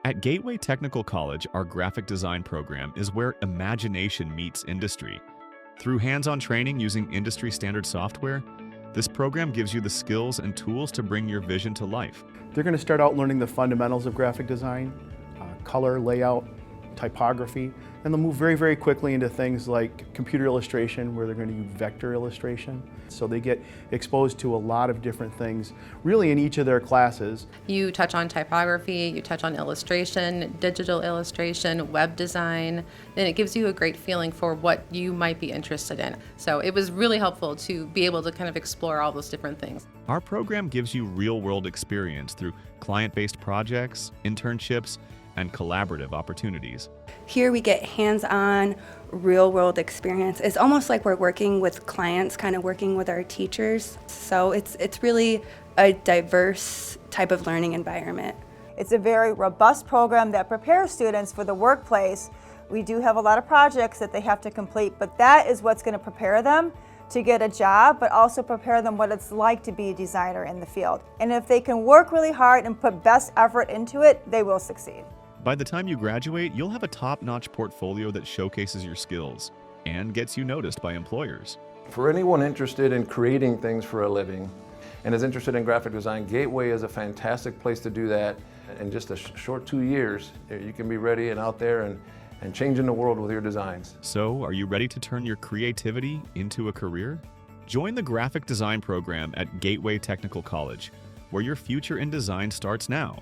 At Gateway Technical College, our graphic design program is where imagination meets industry. Through hands-on training using industry standard software, this program gives you the skills and tools to bring your vision to life. They're going to start out learning the fundamentals of graphic design, color, layout, typography, and they'll move very, very quickly into things like computer illustration, where they're going to use vector illustration. So they get exposed to a lot of different things, really in each of their classes. You touch on typography, you touch on illustration, digital illustration, web design, and it gives you a great feeling for what you might be interested in. So it was really helpful to be able to kind of explore all those different things. Our program gives you real-world experience through client-based projects, internships, and collaborative opportunities. Here we get hands-on, real-world experience. It's almost like we're working with clients, kind of working with our teachers. So it's really a diverse type of learning environment. It's a very robust program that prepares students for the workplace. We do have a lot of projects that they have to complete, but that is what's going to prepare them to get a job, but also prepare them what it's like to be a designer in the field. And if they can work really hard and put best effort into it, they will succeed. By the time you graduate, you'll have a top-notch portfolio that showcases your skills and gets you noticed by employers. For anyone interested in creating things for a living and is interested in graphic design, Gateway is a fantastic place to do that. In just a short 2 years, you can be ready and out there and changing the world with your designs. So, are you ready to turn your creativity into a career? Join the graphic design program at Gateway Technical College, where your future in design starts now.